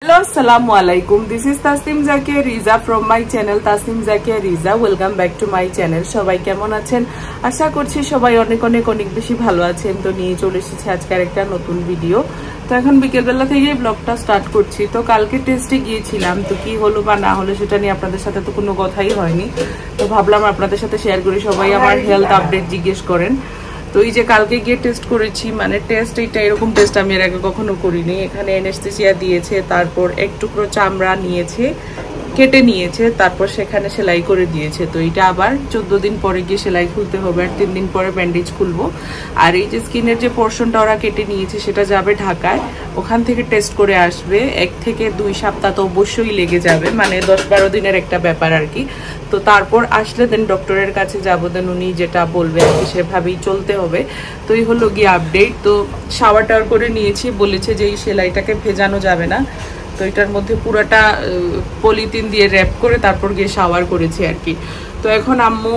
Hello, assalamu alaikum. This is Tasnim Zakia Riza from my channel Tasnim Zakia Riza. Welcome back to my channel. সবাই কেমন আছেন? আশা করছি সবাই অনেক অনেক অনেক বেশি ভালো আছেন। তো নিয়ে চলে এসেছি আজকের একটা নতুন ভিডিও। তো এখন বিকেলবেলা থেকে ব্লগটা স্টার্ট করছি। তো কালকে টেস্টে গিয়েছিলাম, তো কি হলো বা না হলো সেটা নিয়ে আপনাদের সাথে তো কোনো কথাই হয়নি। তো ভাবলাম আপনাদের সাথে শেয়ার করি, সবাই আমার হেলথ আপডেট জিজ্ঞেস করেন। তো এই যে কালকে গিয়ে টেস্ট করেছি, মানে টেস্ট এইটা এরকম টেস্ট আমি এর আগে কখনো করিনি। এখানে অ্যানেস্থেসিয়া দিয়েছে, তারপর এক টুকরো চামড়া নিয়েছে, কেটে নিয়েছে, তারপর সেখানে সেলাই করে দিয়েছে। তো এটা আবার 14 দিন পরে গিয়ে সেলাই খুলতে হবে, আর 3 দিন পরে ব্যান্ডেজ খুলবো। আর এই যে স্কিনের যে পোর্শনটা ওরা কেটে নিয়েছে সেটা যাবে ঢাকায়, ওখান থেকে টেস্ট করে আসবে। 1 থেকে 2 সপ্তাহ তো অবশ্যই লেগে যাবে, মানে 10-12 দিনের একটা ব্যাপার আর কি। তো তারপর আসলে দেন ডক্টরের কাছে যাবো, দেন উনি যেটা বলবে আর কি সেভাবেই চলতে হবে। তো এই হলো গিয়ে আপডেট। তো শাওয়ার টাওয়ার করে নিয়েছি, বলেছে যে এই সেলাইটাকে ভেজানো যাবে না। তো এটার মধ্যে পুরোটা পলিথিন দিয়ে র্যাপ করে তারপর গিয়ে শাওয়ার করেছি আর কি। তো এখন আম্মু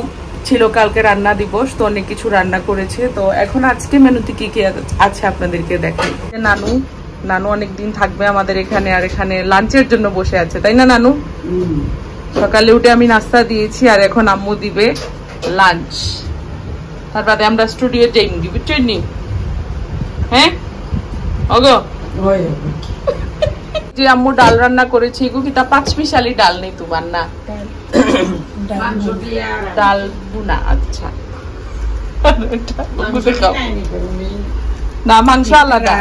ছিল কালকে রান্না দিবস, তো অনেক কিছু রান্না করেছে। তো এখন আজকে মেনুতে কি কি আছে আপনাদেরকে দেখাই। নানু অনেকদিন থাকবে আমাদের এখানে, আর এখানে লাঞ্চের জন্য বসে আছে, তাই না নানু? সকালে উঠে আমি নাস্তা দিয়েছি, আর এখন আম্মু দিবে লাঞ্চ। তারপরে আমরা স্টুডিও যাই, বুঝছেন নি? হ্যাঁ ওগো যে আম্মু ডাল রান্না করেছে, এগো কি তা 5 মিশালি ডাল নেই তোমার? না ডাল বুনা। আচ্ছা না, মাংস আলাদা।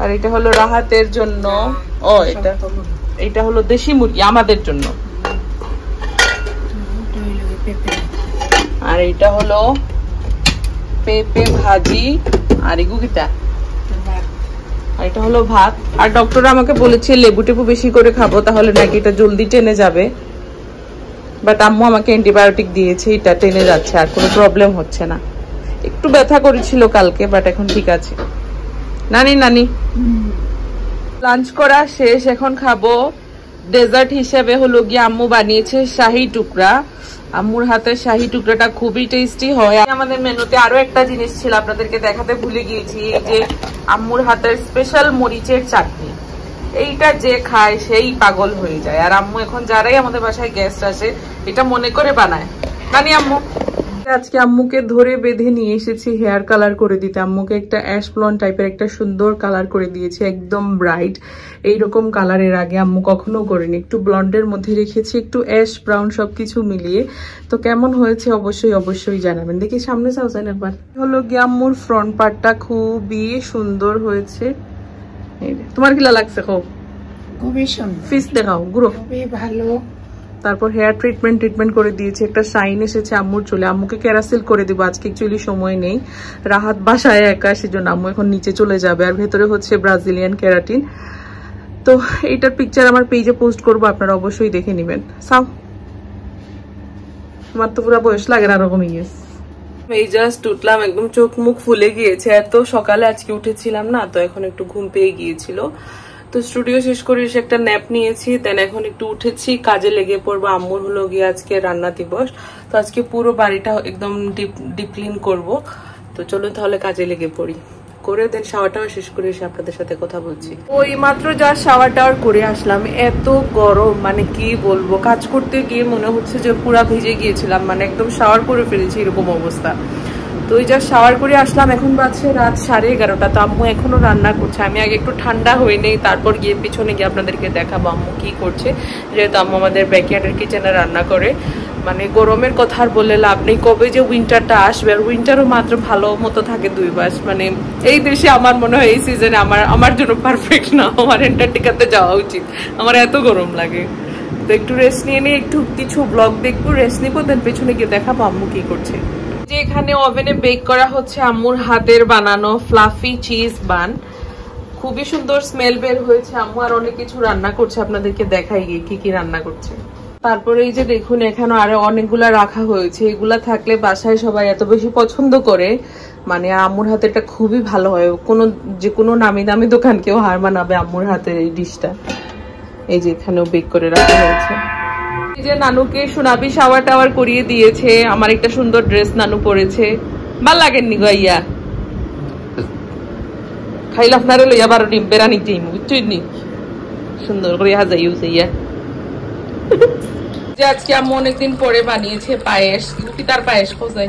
আর এটা হলো রাহাতের জন্য, ও এটা হলো দেশি মুরগি আমাদের জন্য। আর এটা হলো পেঁপে ভাজি, আর এগুকিটা এটা হলো ভাত। আর ডক্টর আমাকে বলেছে লেবু টেবু বেশি করে খাবো, তাহলে নাকি এটা জলদি টেনে যাবে। বাট আম্মু আমাকে অ্যান্টিবায়োটিক দিয়েছে, এটা টেনে যাচ্ছে, আর কোনো প্রবলেম হচ্ছে না। একটু ব্যথা করেছিল কালকে, বাট এখন ঠিক আছে। নানি লাঞ্চ করা শেষ, এখন খাবো। ডেজার্ট হিসেবে হলো গিয়ে আম্মু বানিয়েছে শাহী টুকরা। আম্মুর হাতের শাহী টুকরাটা খুবই টেস্টি হয়। আমাদের মেনুতে আরো একটা জিনিস ছিল, আপনাদেরকে দেখাতে ভুলে গিয়েছি, এই যে আম্মুর হাতের স্পেশাল মরিচের চাটনি। এইটা যে খায় সেই পাগল হয়ে যায়। আর আম্মু এখন যারাই আমাদের বাসায় গেস্ট আসে এটা মনে করে বানায়। নানি আম্মু আজকে আম্মুকে ধরে বেঁধে নিয়ে এসেছি হেয়ার কালার করে দিতে। আম্মুকে একটা অ্যাশ ব্লন্ড টাইপের একটা সুন্দর কালার করে দিয়েছি, একদম ব্রাইট। এইরকম কালারের আগে আম্মু কখনো করেনি। একটু ব্লন্ডের মধ্যে রেখেছি, একটু অ্যাশ ব্রাউন সবকিছু মিলিয়ে। তো কেমন হয়েছে অবশ্যই জানাবেন। দেখি সামনে চাওছেন একবার। হলো গিয়ে আম্মুর ফ্রন্ট পার্টটা খুবই সুন্দর হয়েছে। তোমার কি লাগছে? খুবই সুন্দর। ফিস দেখাও গুরু, খুবই ভালো। তারপর হেয়ার ট্রিটমেন্ট করে দিয়েছি, একটা শাইন এসেছে আম্মুর চুলে। আম্মুকে ক্যারাসেল করে দিব, আজকে অ্যাকচুয়ালি সময় নেই, রাহাত বাসায় একা, সেজন্য আম্মু এখন নিচে চলে যাবে। আর ভেতরে হচ্ছে ব্রাজিলিয়ান কেরাটিন। তো এইটার পিকচার আমার পেজে পোস্ট করবো, আপনারা অবশ্যই দেখে নেবেন। সাও তোমার তো পুরো বয়স লাগে না এরকমই। এই জাস্ট উঠলাম, একদম চোখ মুখ ফুলে গিয়েছে, এত সকালে আজকে উঠেছিলাম না, তো এখন একটু ঘুম পেয়ে গিয়েছিল। তো স্টুডিও শেষ করে এসে একটা ন্যাপ নিয়েছি, দেন এখন একটু উঠেছি, কাজে লেগে পড়বো। আম্মুর হলো গিয়ে আজকে রান্না দিবস, তো আজকে পুরো বাড়িটা একদম ডিপ ক্লিন করবো। তো চলো তাহলে কাজে লেগে পড়ি, করে দেন শাওয়ার টাওয়ার শেষ করে এসে আপনাদের সাথে কথা বলছি। ওই মাত্র যা শাওয়ার টাওয়ার করে আসলাম, এত গরম মানে কি বলবো। কাজ করতে গিয়ে মনে হচ্ছে যে পুরা ভিজে গিয়েছিলাম, মানে একদম শাওয়ার করে ফেলেছি এরকম অবস্থা। তো ওই যা শাওয়ার করে আসলাম, এখন বাজছে রাত 11:30। তো আম্মু এখনো রান্না করছে। আমি আগে একটু ঠান্ডা হয়ে নেই, তারপর গিয়ে পিছনে গিয়ে আপনাদেরকে দেখাবো আম্মু কি করছে, যেহেতু আম্মু আমাদের ব্যাকইয়ার্ডের কিচেনে রান্না করে। মানে গরমের কথা আর বলে লাভ নেই, কবে যে উইন্টারটা আসবে। আর উইন্টারও মাত্র ভালো মতো থাকে 2 মাস। মানে এই দেশে আমার মনে হয় এই সিজনে আমার জন্য পারফেক্ট না, আমার অ্যান্টার্কটিকাতে যাওয়া উচিত, আমার এত গরম লাগে। তো একটু রেস্ট নিয়ে একটু কিছু ব্লগ দেখবো, রেস্ট নিবো, দেন পেছনে গিয়ে দেখাবো আম্মু কি করছে। যে এখানে ওভেনে বেক করা হচ্ছে আম্মুর হাতের বানানো ফ্লাফি চিজ বান। খুবই সুন্দর স্মেল বের হয়েছে। আম্মু আর অনেক কিছু রান্না করছে, আপনাদেরকে দেখাই গিয়ে কি রান্না করছে। তারপরে এই যে দেখুন এখানে আরো অনেকগুলা রাখা হয়েছে। এগুলা থাকলে বাসায় সবাই এত বেশি পছন্দ করে, মানে আম্মুর হাতেরটা খুবই ভালো হয়। যে কোনো নামি দামি দোকান কেউ হার মানাবে আম্মুর হাতের এই ডিশটা। এই যে এখানেও বেক করে রাখা হয়েছে। এই যে নানুকে সোনাবি শাওয়ার টাওয়ার করিয়ে দিয়েছে। আমার একটা সুন্দর ড্রেস নানু পরেছে, ভাল লাগেননি গাইয়া? খাইলে আপনারা লইয়া 12 ডিম বেরানি দিই বুঝছেন নি সুন্দর করে হাজাই উজাইয়া যে আজকে আম্মু অনেকদিন পরে বানিয়েছে পায়েস কি তার পায়েস খোঁজাই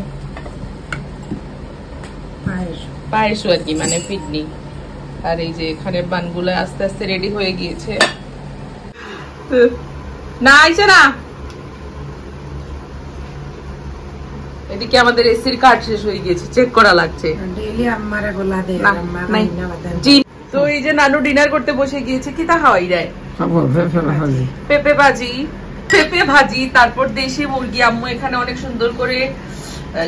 পায়েস আর কি মানে পিটনি আর এই যে এখানে বানগুলো আস্তে আস্তে রেডি হয়ে গিয়েছে না আইছে না এদিকে আমাদের এসির কার্ড শেষ হয়ে গিয়েছে চেক করা লাগছে তো এই যে নানু ডিনার করতে বসে গিয়েছে কি তা খাওয়াই যায় পেঁপে ভাজি তারপর দেশি মুরগি আম্মু এখানে অনেক সুন্দর করে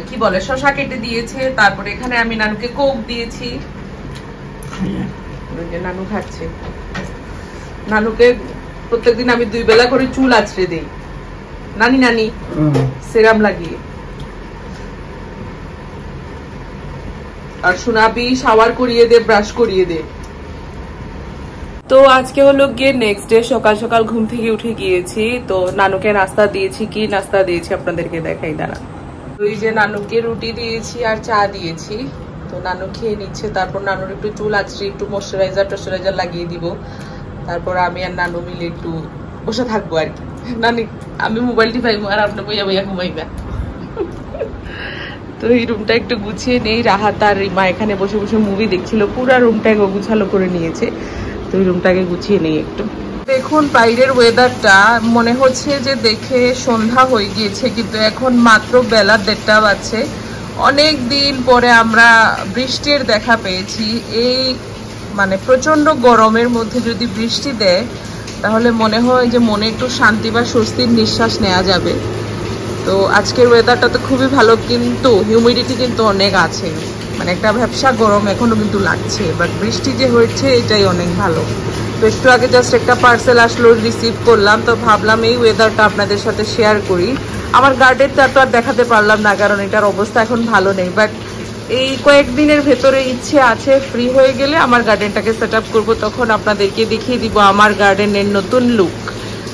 কি বলে শসা কেটে দিয়েছে তারপরে এখানে আমি নানুকে কোক দিয়েছি নানু খাচ্ছে নানুকে প্রত্যেকদিন আমি 2 বেলা করে চুল আছড়ে দিই নানি সেরাম লাগিয়ে আর সোনাবি শাওয়ার করিয়ে দে ব্রাশ করিয়ে দে তো আজকে হলো গিয়ে নেক্সট ডে সকাল সকাল ঘুম থেকে উঠে গিয়েছি তো নানুকে নাস্তা দিয়েছি কি নাস্তা দিয়েছি আপনাদেরকে দেখাই দাঁড়া তো এই যে নানুকে রুটি দিয়েছি আর চা দিয়েছি তো নানু খেয়ে নিচ্ছে তারপর নানুর একটু চুল আছড়ে একটু ময়শ্চারাইজার লাগিয়ে দিব তারপর আমি আর নানু মিলে একটু বসে থাকবো আর কি নানি আমি মোবাইল টিপাইবো আর আপনি বইয়া বইয়া ঘুমাইবা তো এই রুমটা একটু গুছিয়ে নেই রাহাত আর রিমা এখানে বসে বসে মুভি দেখছিল পুরো রুমটাকে গুছালো করে নিয়েছে তো এই রুমটাকে গুছিয়ে নেই একটু দেখুন বাইরের ওয়েদারটা মনে হচ্ছে যে দেখে সন্ধ্যা হয়ে গিয়েছে কিন্তু এখন মাত্র বেলা 1:30 বাজছে অনেক দিন পরে আমরা বৃষ্টির দেখা পেয়েছি এই মানে প্রচন্ড গরমের মধ্যে যদি বৃষ্টি দেয় তাহলে মনে হয় যে মনে একটু শান্তি বা স্বস্তির নিঃশ্বাস নেওয়া যাবে তো আজকের ওয়েদারটা তো খুবই ভালো কিন্তু হিউমিডিটি কিন্তু অনেক আছে মানে একটা ভ্যাপসা গরম এখনো কিন্তু লাগছে বাট বৃষ্টি যে হয়েছে এটাই অনেক ভালো তো একটু আগে জাস্ট একটা পার্সেল আসলো রিসিভ করলাম তো ভাবলাম এই ওয়েদারটা আপনাদের সাথে শেয়ার করি আমার গার্ডেনটা তো আর দেখাতে পারলাম না কারণ এটার অবস্থা এখন ভালো নেই বাট এই কয়েকদিনের ভেতরে ইচ্ছে আছে ফ্রি হয়ে গেলে আমার গার্ডেনটাকে সেট আপ করবো তখন আপনাদেরকে দেখিয়ে দিব আমার গার্ডেনের নতুন লুক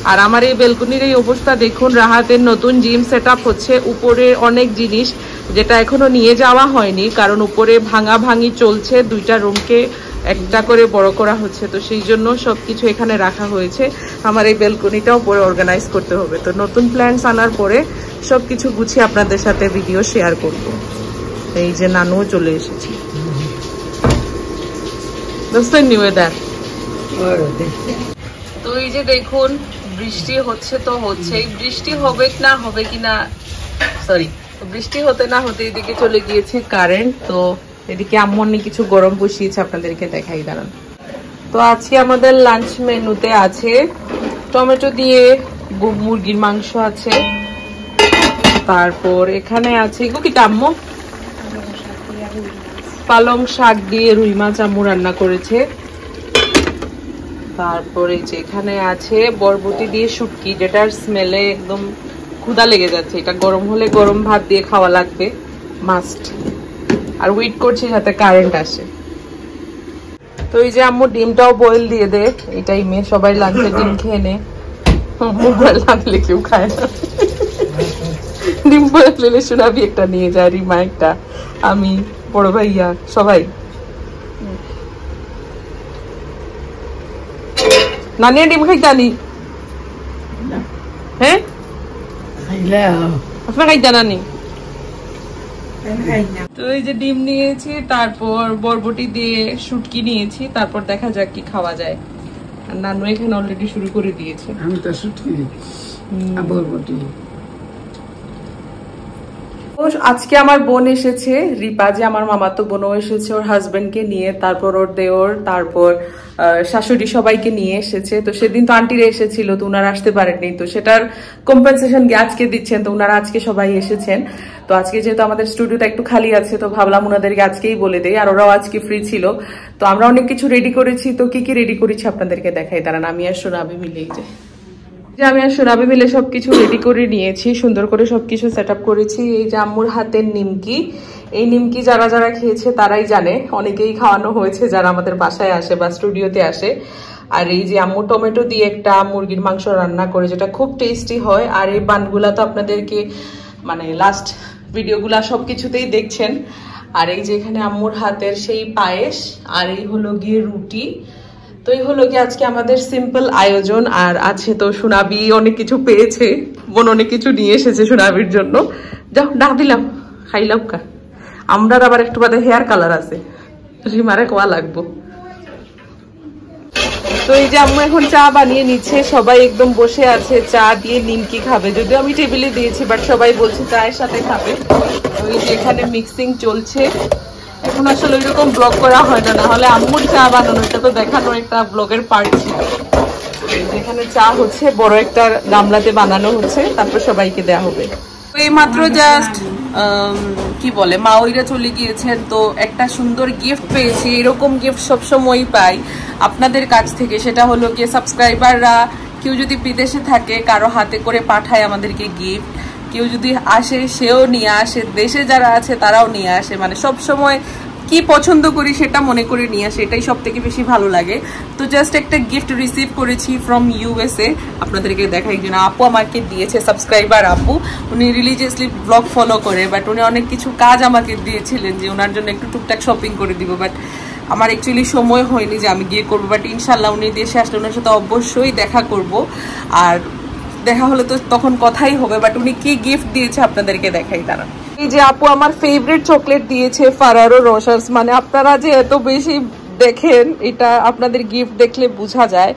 আর আমার এই বেলকনির এই অবস্থা দেখুন রাহাতের নতুন জিম সেট আপ হচ্ছে উপরে অনেক জিনিস যেটা এখনো নিয়ে যাওয়া হয়নি কারণ উপরে ভাঙাভাঙি চলছে 2টা রুমকে একটা করে বড় করা হচ্ছে তো সেই জন্য সবকিছু এখানে রাখা হয়েছে আমার এই বেলকনিটাও পরে অর্গানাইজ করতে হবে তো নতুন প্ল্যান্স আনার পরে সবকিছু গুছিয়ে আপনাদের সাথে ভিডিও শেয়ার করব এই যে নানু চলে এসেছি বুঝছেন নি ওয়েদার তো এই যে দেখুন বৃষ্টি হচ্ছে তো হচ্ছেই বৃষ্টি হবে না হবে কিনা সরি বৃষ্টি হতে না হতে এদিকে চলে গিয়েছে কারেন্ট তো এদিকে আম্মু কিছু গরম বসিয়েছে আপনাদেরকে দেখাই দাঁড়ান তো আজকে আমাদের লাঞ্চ মেনুতে আছে টমেটো দিয়ে মুরগির মাংস আছে তারপর এখানে আছে কি আম্মু পালং শাক দিয়ে রুই মাছ আম্মু রান্না করেছে তারপরে যে এখানে আছে বরবটি দিয়ে শুটকি যেটার স্মেলে একদম ক্ষুধা লেগে যাচ্ছে এটা গরম হলে গরম ভাত দিয়ে খাওয়া লাগবে মাস্ট আর ওয়েট করছি যাতে কারেন্ট আসে তো এই যে আম্মু ডিমটাও বয়েল দিয়ে দে এই টাইমে সবাই লাঞ্চে ডিম খেয়ে নে মোবাইল আনলে কেউ খায় না ডিম বয়েল দিলে সোনাবি একটা নিয়ে যায় রিমা একটা আমি বড় ভাইয়া সবাই নানি ডিম খাইতে আনি হ্যাঁ আপনার খাইতে নানি তো এই যে ডিম নিয়েছি তারপর বরবটি দিয়ে শুটকি নিয়েছি তারপর দেখা যাক কি খাওয়া যায় আর নানু এখানে অলরেডি শুরু করে দিয়েছে আমি তো শুটকি আর বরবটি আজকে আমার বোন এসেছে রিপা যে আমার মামাতো বোনও এসেছে ওর হাজবেন্ডকে নিয়ে তারপর ওর দেওর তারপর শাশুড়ি সবাইকে নিয়ে এসেছে তো সেদিন তো আন্টিরা এসেছিল তো উনারা আসতে পারেননি তো সেটার কম্পেনসেশন আজকে দিচ্ছেন তো উনারা আজকে সবাই এসেছেন তো আজকে যেহেতু আমাদের স্টুডিওটা একটু খালি আছে তো ভাবলাম ওনাদেরকে আজকেই বলে দেই আর ওরাও আজকে ফ্রি ছিল তো আমরা অনেক কিছু রেডি করেছি তো কি কি রেডি করেছি আপনাদেরকে দেখাই দাঁড়ান আমি আর সোনাবি মিলেই যে আমি আর সোনাবি মিলে সবকিছু রেডি করে নিয়েছি সুন্দর করে সবকিছু সেট আপ করেছি এই যে আম্মুর হাতের নিমকি এই নিমকি যারা যারা খেয়েছে তারাই জানে অনেকেই খাওয়ানো হয়েছে যারা আমাদের বাসায় আসে বা স্টুডিওতে আসে আর এই যে আম্মু টমেটো দিয়ে একটা মুরগির মাংস রান্না করে যেটা খুব টেস্টি হয় আর এই বানগুলা তো আপনাদেরকে মানে লাস্ট ভিডিওগুলা সবকিছুতেই দেখছেন আর এই যে এখানে আম্মুর হাতের সেই পায়েস, আর এই হলো গিয়ে রুটি। তো এই হলো গিয়ে আজকে আমাদের সিম্পল আয়োজন। আর আছে তো সোনাবি অনেক কিছু পেয়েছে, বোন অনেক কিছু নিয়ে এসেছে সোনাবির জন্য। যাও ডাক দিলাম, খাইলাম কা। আমরা আবার একটু বাদে হেয়ার কালার আছে, রিমারে কোয়া লাগবো। তো এই যে আম্মু এখন চা বানিয়ে নিচ্ছে, সবাই একদম বসে আছে চা দিয়ে। নিমকি খাবে, যদিও আমি টেবিলে দিয়েছি, বাট সবাই বলছে চায়ের সাথে খাবে। তো এই যে এখানে মিক্সিং চলছে। এখন আসলে ওইরকম ব্লগ করা হয় না, নাহলে আম্মুর চা বানানো এটা তো দেখানোর একটা ব্লগের পার্ট ছিল। যেখানে চা হচ্ছে বড় একটা গামলাতে বানানো হচ্ছে, তারপর সবাইকে দেয়া হবে। এই মাত্র জাস্ট কি বলে মা ওইরা চলে গিয়েছেন, তো একটা সুন্দর গিফট পেয়েছি। এরকম গিফট সবসময়ই পাই আপনাদের কাছ থেকে, সেটা হলো কি সাবস্ক্রাইবাররা কেউ যদি বিদেশে থাকে কারো হাতে করে পাঠায় আমাদেরকে গিফট, কেউ যদি আসে সেও নিয়ে আসে, দেশে যারা আছে তারাও নিয়ে আসে। মানে সব সময় কি পছন্দ করি সেটা মনে করে নিয়ে আসে, এটাই সব থেকে বেশি ভালো লাগে। তো জাস্ট একটা গিফট রিসিভ করেছি ফ্রম ইউএসএ, আপনাদেরকে দেখাই। একজন আপু আমাকে দিয়েছে, সাবস্ক্রাইবার আপু, উনি রিলিজিয়াসলি ব্লগ ফলো করে, বাট উনি অনেক কিছু কাজ আমাকে দিয়েছিলেন যে ওনার জন্য একটু টুকটাক শপিং করে দিব, বাট আমার অ্যাকচুয়ালি সময় হয়নি যে আমি গিয়ে করবো। বাট ইনশাল্লাহ উনি দেশে আসলে ওনার সাথে অবশ্যই দেখা করব, আর দেখা হলে তো তখন কথাই হবে। বাট উনি কি গিফট দিয়েছে আপনাদেরকে দেখাই দাঁড়ান। এই যে আপু আমার ফেভারিট চকলেট দিয়েছে, ফারারো রোসার্স। মানে আপনারা যে এত বেশি দেখেন, এটা আপনাদের গিফট দেখলে বোঝা যায়।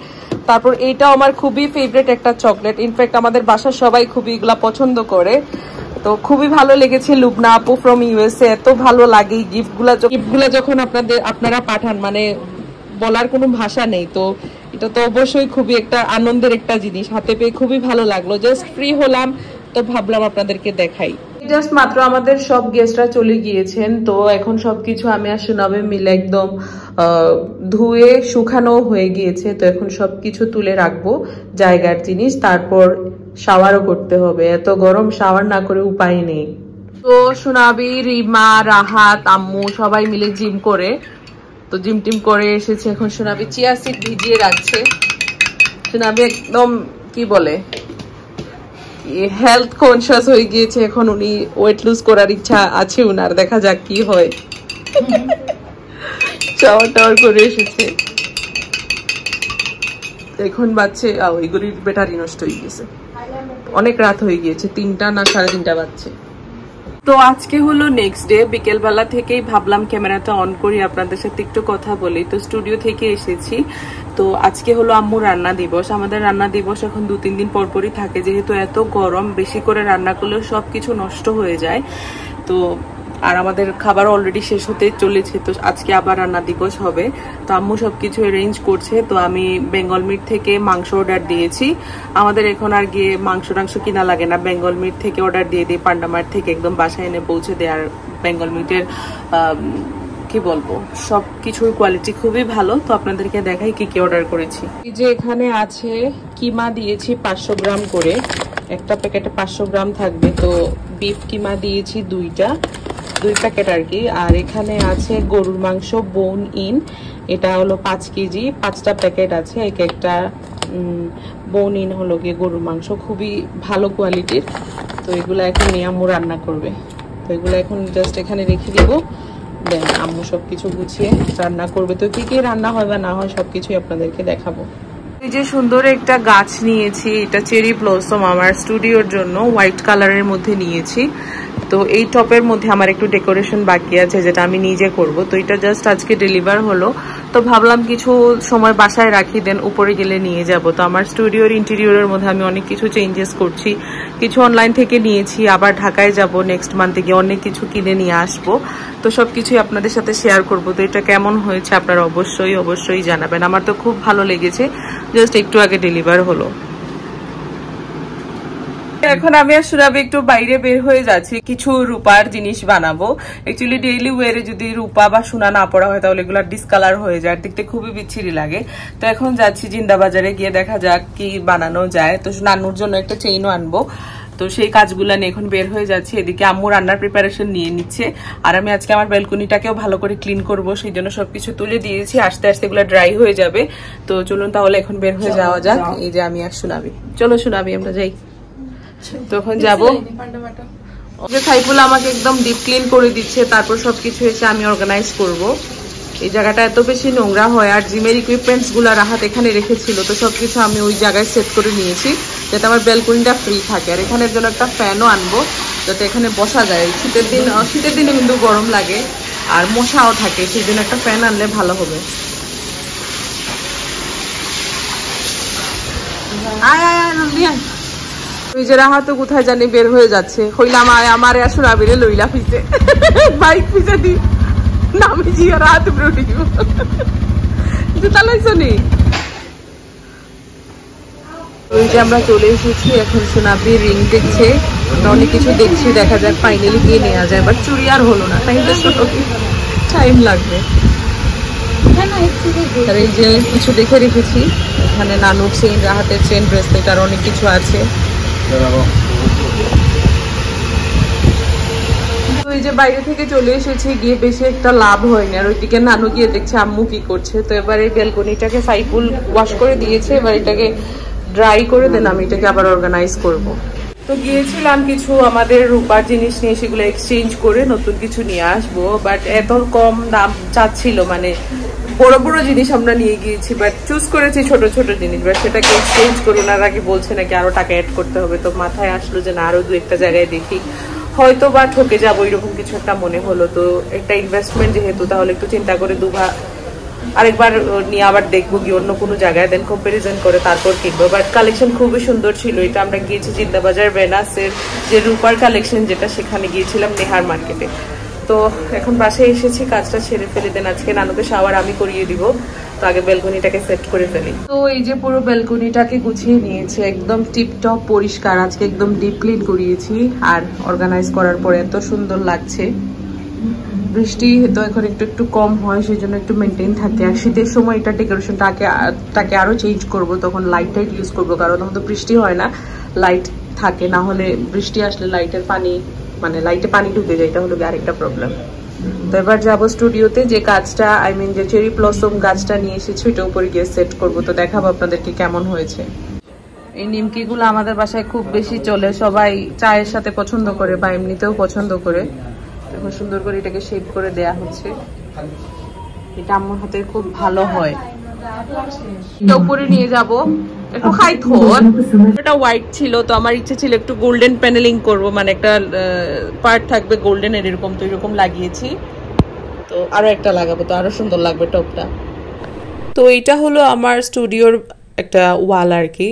তারপর এইটাও আমার খুবই ফেভারিট একটা চকলেট, ইনফ্যাক্ট আমাদের বাসার সবাই খুবই এগুলা পছন্দ করে। তো খুবই ভালো লেগেছে। লুবনা আপু ফ্রম ইউএসএ, এত ভালো লাগে গিফটগুলা যখন আপনারা পাঠান, মানে বলার কোনো ভাষা নেই। তো এটা তো অবশ্যই খুবই একটা আনন্দের একটা জিনিস, হাতে পেয়ে খুবই ভালো লাগলো। জাস্ট ফ্রি হলাম তো ভাবলাম আপনাদেরকে দেখাই। জাস্ট মাত্র আমাদের সব গেস্টরা চলে গিয়েছেন, তো এখন সবকিছু আমি আর সুনাবে মিলে একদম ধুয়ে শুকানো হয়ে গিয়েছে। তো এখন সবকিছু তুলে রাখবো জায়গার জিনিস, তারপর শাওয়ারও করতে হবে। এত গরম, শাওয়ার না করে উপায় নেই। তো সুনাবি, রিমা, রাহাত, আম্মু সবাই মিলে জিম করে, তো জিম টিম করে এসেছে। এখন সুনাবি চিয়া সিড ভিজিয়ে রাখছে। সুনাবি একদম কি বলে হেলথ কনসিয়াস হয়ে গিয়েছে এখন। উনি ওয়েট লুজ করার ইচ্ছা আছে উনার, দেখা যাক কি হয়। শাওয়ার টাওয়ার করে এসেছে। এখন বাজছে ওইগুলির ব্যাটারি নষ্ট হয়ে গেছে, অনেক রাত হয়ে গিয়েছে, 3টা না 3:30 বাজছে। তো আজকে হলো নেক্সট ডে, বিকেলবেলা থেকেই ভাবলাম ক্যামেরাটা অন করি, আপনাদের সাথে একটু কথা বলি। তো স্টুডিও থেকে এসেছি। তো আজকে হলো আম্মু রান্না দিবস। আমাদের রান্না দিবস এখন 2-3 দিন পরপরই থাকে, যেহেতু এত গরম, বেশি করে রান্না করলেও সবকিছু নষ্ট হয়ে যায়। তো আর আমাদের খাবার অলরেডি শেষ হতে চলেছে, তো আজকে আবার রান্না দিবস হবে। তো আম্মু সবকিছু অ্যারেঞ্জ করছে। তো আমি বেঙ্গল মিট থেকে মাংস অর্ডার দিয়েছি। আমাদের এখন আর গিয়ে মাংস কিনা লাগে না, বেঙ্গল মিট থেকে অর্ডার দিয়ে দিই, পান্ডামার থেকে একদম বাসায় এনে পৌঁছে দেয়। আর বেঙ্গল মিটের কি বলবো, সবকিছুর কোয়ালিটি খুবই ভালো। তো আপনাদেরকে দেখাই কি কি অর্ডার করেছি। এই যে এখানে আছে কিমা দিয়েছি 500 গ্রাম করে, একটা প্যাকেটে 500 গ্রাম থাকবে। তো বিফ কিমা দিয়েছি 2 প্যাকেট আর কি। আর এখানে আছে গরুর মাংস বোন ইন, এটা হলো 5 কেজি, 5টা প্যাকেট আছে। একটা বোন ইন হলো গিয়ে গরুর মাংস, খুবই ভালো কোয়ালিটির। তো এগুলো এখন নিয়ে আম্মু রান্না করবে। তো এগুলো এখন জাস্ট এখানে রেখে দিব, দেন আম্মু সবকিছু গুছিয়ে রান্না করবে। তো কি কি রান্না হয় বা না হয় সবকিছুই আপনাদেরকে দেখাবো। এই যে সুন্দর একটা গাছ নিয়েছি, এটা চেরি ব্লসম, আমার স্টুডিওর জন্য হোয়াইট কালারের মধ্যে নিয়েছি। তো এই টপের মধ্যে আমার একটু ডেকোরেশন বাকি আছে, যেটা আমি নিজে করব। তো এটা জাস্ট আজকে ডেলিভার হলো, তো ভাবলাম কিছু সময় বাসায় রাখি, দেন উপরে গেলে নিয়ে যাব। তো আমার স্টুডিওর ইন্টেরিয়রের মধ্যে আমি অনেক কিছু চেঞ্জেস করছি, কিছু অনলাইন থেকে নিয়েছি, আবার ঢাকায় যাব নেক্সট মান্থে গিয়ে অনেক কিছু কিনে নিয়ে আসবো। তো সবকিছুই আপনাদের সাথে শেয়ার করব। তো এটা কেমন হয়েছে আপনারা অবশ্যই জানাবেন। আমার তো খুব ভালো লেগেছে, জাস্ট একটু আগে ডেলিভার হলো। এখন আমি আর সুরাবি একটু বাইরে বের হয়ে যাচ্ছি, কিছু রূপার জিনিস বানাবো। অ্যাকচুয়ালি ডেইলি ওয়ারে যদি রূপা বা সোনা না পড়া হয় তাহলে এগুলো ডিসকালার হয়ে যায়, দেখতে খুবই বিচ্ছিরি লাগে। তো এখন যাচ্ছি জিন্দা বাজারে, গিয়ে দেখা যাক কি বানানো যায়। তো নানুর জন্য একটা চেইনও আনবো, তো সেই কাজগুলো নিয়ে এখন বের হয়ে যাচ্ছি। এদিকে আম্মু রান্নার প্রিপারেশন নিয়ে নিচ্ছে, আর আমি আজকে আমার ব্যালকনিটাকেও ভালো করে ক্লিন করব, সেই জন্য সবকিছু তুলে দিয়েছি। আস্তে আস্তে এগুলো ড্রাই হয়ে যাবে। তো চলুন তাহলে এখন বের হয়ে যাওয়া যাক। এই যে আমি আর সুনাবি, চলো সুনাবি আমরা যাই। তখন যাব যে সাইফুল আমাকে একদম ডিপ ক্লিন করে দিচ্ছে, তারপর সবকিছু এসে আমি অর্গানাইজ করব। এই জায়গাটা এত বেশি নোংরা হয়, আর জিমের ইকুইপমেন্টস গুলো রাহাত এখানে রেখেছিল, তো সবকিছু আমি ওই জায়গায় সেট করে নিয়েছি যাতে আমার ব্যালকনিটা ফ্রি থাকে। আর এখানের জন্য একটা ফ্যানও আনবো যাতে এখানে বসা যায়। শীতের দিনে কিন্তু গরম লাগে আর মশাও থাকে, সেই জন্য একটা ফ্যান আনলে ভালো হবে। ওই যে রাহাত কোথায় জানি বের হয়ে যাচ্ছে, হইলাম আমারে আসলে আবিরে লইলা ফিসে বাইক ফিসে দি নামি জিয়া রাত ব্রুটি জুতা লাইছো নি। ওই যে আমরা চলে এসেছি, এখন সোনাবি রিং দেখছে, অনেক কিছু দেখছি, দেখা যাক ফাইনালি গিয়ে নেওয়া যায়। বাট চুরি আর হলো না, টাইম লাগবে। আর এই যে কিছু দেখে রেখেছি, এখানে নানুর চেইন, রাহাতের চেইন, ব্রেসলেট আর অনেক কিছু আছে। এই যে বাইরে থেকে চলে এসেছি, গিয়ে বেশি একটা লাভ হয়নি। আর ওইদিকে নানু গিয়ে দেখছে আম্মু কি করছে। তো এবার এই ব্যালকনিটাকে সাইফুল ওয়াশ করে দিয়েছে, এবার এটাকে ড্রাই করে দেন আমি এটাকে আবার অর্গানাইজ করব। তো গিয়েছিলাম কিছু আমাদের রূপার জিনিস নিয়ে, সেগুলো এক্সচেঞ্জ করে নতুন কিছু নিয়ে আসবো। বাট এত কম দাম চাচ্ছিল, মানে বড় বড় জিনিস আমরা নিয়ে গিয়েছি, বাট চুজ করেছি ছোট ছোট জিনিস। বাট সেটাকে এক্সচেঞ্জ করে ওনারা কি বলছে নাকি আরো টাকা অ্যাড করতে হবে। তো মাথায় আসলো যে না, আরো দু একটা জায়গায় দেখি, হয়তো বা ঠকে যাবো, এরকম কিছু একটা মনে হলো। তো একটা ইনভেস্টমেন্ট যেহেতু, তাহলে একটু চিন্তা করে আরেকবার নিয়ে আবার দেখবো কি অন্য কোনো জায়গায়, দেন কম্পারিজন করে তারপর কিনবো। বাট কালেকশন খুবই সুন্দর ছিল। এটা আমরা গিয়েছি জিন্দাবাজার বেনাসের যে রূপার কালেকশন যেটা, সেখানে গিয়েছিলাম নেহার মার্কেটে। তো এখন বাসায় এসেছি, কাজটা ছেড়ে ফেলে, দেন আজকে নানুকে শাওয়ার আমি করিয়ে দিব। তো আগে ব্যালকনিটাকে সেট করে ফেলি। তো এই যে পুরো ব্যালকনিটাকে গুছিয়ে নিয়েছে, একদম টিপটপ পরিষ্কার। আজকে একদম ডিপ ক্লিন করিয়েছি, আর অর্গানাইজ করার পরে এত সুন্দর লাগছে। বৃষ্টি তো এখন একটু কম হয়, সেই জন্য একটু মেনটেন থাকে। আর শীতের সময় এটা ডেকোরেশনটাকে আরো চেঞ্জ করব, তখন লাইট ইউজ করবো, কারণ তখন তো বৃষ্টি হয় না, লাইট থাকে। না হলে বৃষ্টি আসলে লাইটের পানি, মানে লাইটে পানি ঢুকে যায়, এটা হলো আরেকটা প্রবলেম। তো এবার যাবো স্টুডিওতে, যে গাছটা যে চেরি ব্লসম গাছটা নিয়ে এসেছি, ওইটা উপরে গিয়ে সেট করবো। তো দেখাবো আপনাদেরকে কেমন হয়েছে। এই নিমকিগুলো আমাদের বাসায় খুব বেশি চলে, সবাই চায়ের সাথে পছন্দ করে বা এমনিতেও পছন্দ করে। এখন সুন্দর করে এটাকে শেপ করে দেয়া হচ্ছে। এটা আম্মুর হাতে খুব ভালো হয়। এটা উপরে নিয়ে যাব, একটু খাই থোর। এটা হোয়াইট ছিল, তো আমার ইচ্ছে ছিল একটু গোল্ডেন প্যানেলিং করব, মানে একটা পার্ট থাকবে গোল্ডেনের এরকম। তো এরকম লাগিয়েছি, তো আরো একটা লাগাবো, তো আরো সুন্দর লাগবে টপটা। তো এটা হলো আমার স্টুডিওর একটা ওয়াল আর কি,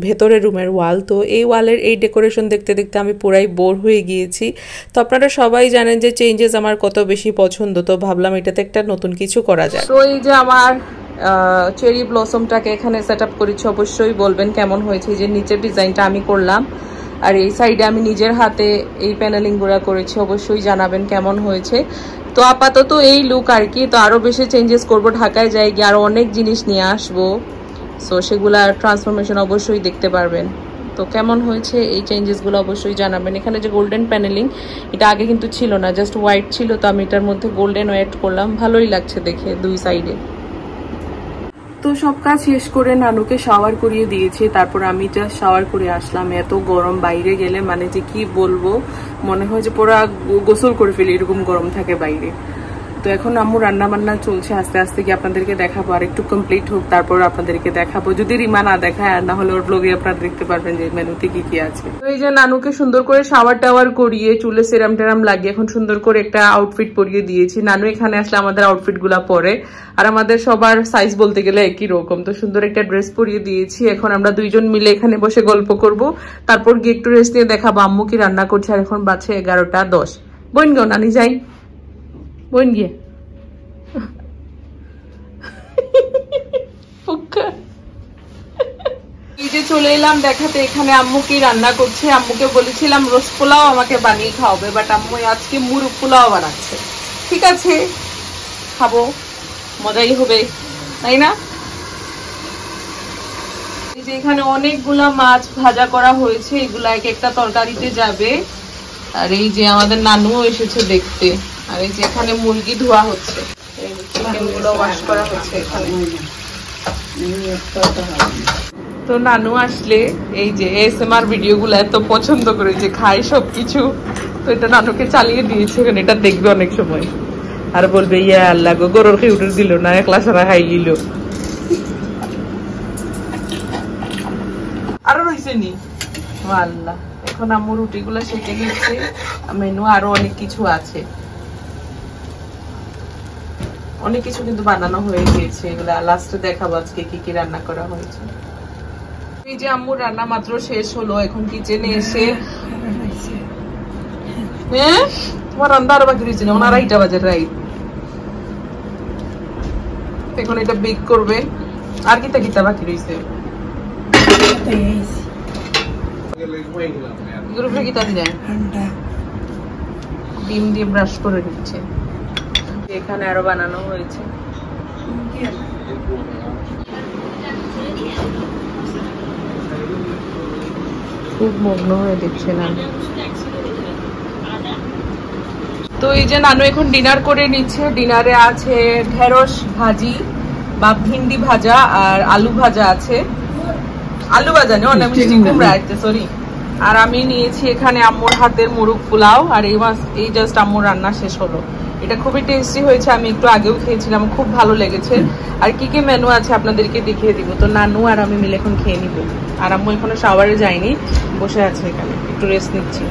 ভেতরের রুমের ওয়াল। তো এই ওয়ালের এই ডেকোরেশন দেখতে দেখতে আমি পুরাই বোর হয়ে গিয়েছি। তো আপনারা সবাই জানেন যে চেঞ্জেস আমার কত বেশি পছন্দ, তো ভাবলাম এটাতে একটা নতুন কিছু করা যায়। তো এই যে আমার চেরি ব্লসমটাকে এখানে সেট আপ করেছি, অবশ্যই বলবেন কেমন হয়েছে। যে নিচের ডিজাইনটা আমি করলাম, আর এই সাইডে আমি নিজের হাতে এই প্যানেলিং গুলা করেছি, অবশ্যই জানাবেন কেমন হয়েছে। তো আপাতত এই লুক আর কি। তো আরো বেশি চেঞ্জেস করব, ঢাকায় যাই গিয়ে আরো অনেক জিনিস নিয়ে আসবো, সো সেগুলা ট্রান্সফরমেশন অবশ্যই দেখতে পারবেন। তো কেমন হয়েছে এই চেঞ্জেসগুলো অবশ্যই জানাবেন। এখানে যে গোল্ডেন প্যানেলিং, এটা আগে কিন্তু ছিল না, জাস্ট হোয়াইট ছিল, তো আমি এটার মধ্যে গোল্ডেন অ্যাড করলাম, ভালোই লাগছে দেখে দুই সাইডে। তো সব কাজ শেষ করে নানুকে শাওয়ার করিয়ে দিয়েছি, তারপর আমি জাস্ট শাওয়ার করে আসলাম। এত গরম, বাইরে গেলে মানে যে কি বলবো, মনে হয় যে পুরো গোসল করে ফেলি, এরকম গরম থাকে বাইরে। তো এখন আম্মু রান্না বান্না চলছে, আস্তে আস্তে কি আপনাদেরকে দেখাবো, আর একটু কমপ্লিট হোক তারপর আপনাদেরকে দেখাবো। যদি রিমা না দেখায়, আর না হলে ওর ব্লগে আপনারা দেখতে পারবেন যে মেনুতে কি কি আছে। তো এই যে নানুকে সুন্দর করে শাওয়ার টাওয়ার করিয়ে, চুলে সেরাম টেরাম লাগিয়ে এখন সুন্দর করে একটা আউটফিট পরিয়ে দিয়েছি। নানু এখানে আসলে আমাদের আউটফিট গুলা পরে, আর আমাদের সবার সাইজ বলতে গেলে একই রকম। তো সুন্দর একটা ড্রেস পরিয়ে দিয়েছি। এখন আমরা দুইজন মিলে এখানে বসে গল্প করব, তারপর গিয়ে একটু রেস্ট নিয়ে দেখাবো আম্মু কি রান্না করছে। আর এখন বাজে 11:10। বোন গো নানি যাই, বোন গিয়ে চলে এলাম দেখাতে এখানে আম্মু কি রান্না করছে। আম্মুকে বলেছিলাম রোস্ট পোলাও আমাকে বানিয়ে খাওয়াবে, বাট আম্মু আজকে মুরগ পোলাও বানাচ্ছে। ঠিক আছে, খাবো, মজাই হবে, তাই না? এই যে এখানে অনেকগুলা মাছ ভাজা করা হয়েছে, এগুলা এক একটা তরকারিতে যাবে। আর এই যে আমাদের নানুও এসেছে দেখতে। আর এই যে এখানে মুরগি ধোয়া হচ্ছে, চিকেনগুলো ওয়াশ করা হচ্ছে এখানে। তো নানু আসলে এই যে ASMR ভিডিওগুলো এত পছন্দ করে, যে খায় সবকিছু, তো এটা নাটকে চালিয়ে দিয়েছে, এটা দেখবে অনেক সময় আর বলবে ইয়া আল্লাহ গো গরুর খেয়ে উঠে দিল না, একলা সারা খাই গেল। আরো রয়েছে নি আল্লাহ। এখন আম্মু রুটি গুলা সেঁকে নিচ্ছে, মেনু আরো অনেক কিছু আছে, অনেক কিছু কিন্তু বানানো হয়ে গিয়েছে, এগুলা লাস্টে দেখাবো আজকে কি কি রান্না করা হয়েছে। এই যে আম্মুর রান্না মাত্র শেষ হলো, এখন কিচেনে এসে হ্যাঁ তোমার রান্না আরো বাকি রয়েছে না, ওনার 2টা বাজে রাইট। এখন এটা বেক করবে, আর কিতা কিতা বাকি রয়েছে গ্রুপে কিতা দিলে ডিম দিয়ে ব্রাশ করে দিচ্ছে। এখানে আরো বানানো হয়েছে, খুব মগ্ন হয়ে দেখছে না। তো এই যে নানু এখন ডিনার করে নিচ্ছে, ডিনারে আছে ঢেঁড়স ভাজি বা ভিন্ডি ভাজা আর আলু ভাজা আছে, আলু ভাজা না মিষ্টি কুমড়া আছে সরি। আর আমি নিয়েছি এখানে আম্মুর হাতের মুরগ পোলাও, আর এই জাস্ট আম্মুর রান্না শেষ হলো। এটা খুবই টেস্টি হয়েছে, আমি একটু আগেও খেয়েছিলাম, খুব ভালো লেগেছে। আর কি কি মেনু আছে আপনাদেরকে দেখিয়ে দিব। তো নানু আর আমি মিলে এখন খেয়ে নিব। আর আম্মু এখনো শাওয়ারে যায়নি, বসে আছে এখানে একটু রেস্ট নিচ্ছি।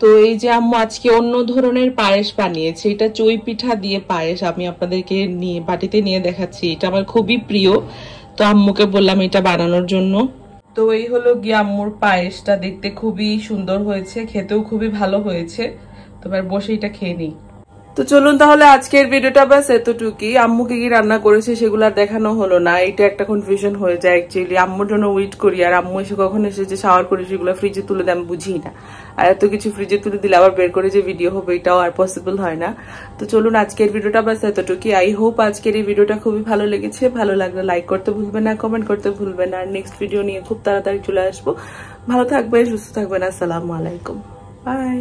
তো এই যে আম্মু আজকে অন্য ধরনের পায়েস বানিয়েছে, এটা চই পিঠা দিয়ে পায়েস, আমি আপনাদেরকে নিয়ে বাটিতে নিয়ে দেখাচ্ছি। এটা আমার খুবই প্রিয়, তো আম্মুকে বললাম এটা বানানোর জন্য। তো এই হলো গিয়ে আম্মুর পায়েসটা, দেখতে খুবই সুন্দর হয়েছে, খেতেও খুবই ভালো হয়েছে। তো এবার বসে এটা খেয়ে নিই। তো চলুন তাহলে আজকের ভিডিওটা বাস এতটুকুই। আম্মুকে কি রান্না করেছে সেগুলো আর দেখানো হলো না, এটা একটা কনফিউশন হয়ে যায় অ্যাকচুয়ালি। আম্মুর জন্য ওয়েট করি, আর আম্মু এসে কখন এসেছে শাওয়ার করে সেগুলো ফ্রিজে তুলে দেয় আমি বুঝি না। আর এত কিছু ফ্রিজে তুলে দিলে আবার বের করে যে ভিডিও হবে এটাও আর পসিবল হয় না। তো চলুন আজকের ভিডিওটা বাস এতটুকুই। আই হোপ আজকের এই ভিডিওটা খুবই ভালো লেগেছে। ভালো লাগলে লাইক করতে ভুলবেন না, কমেন্ট করতে ভুলবেন না। আর নেক্সট ভিডিও নিয়ে খুব তাড়াতাড়ি চলে আসবো। ভালো থাকবেন, সুস্থ থাকবেন। আসসালামু আলাইকুম, বাই।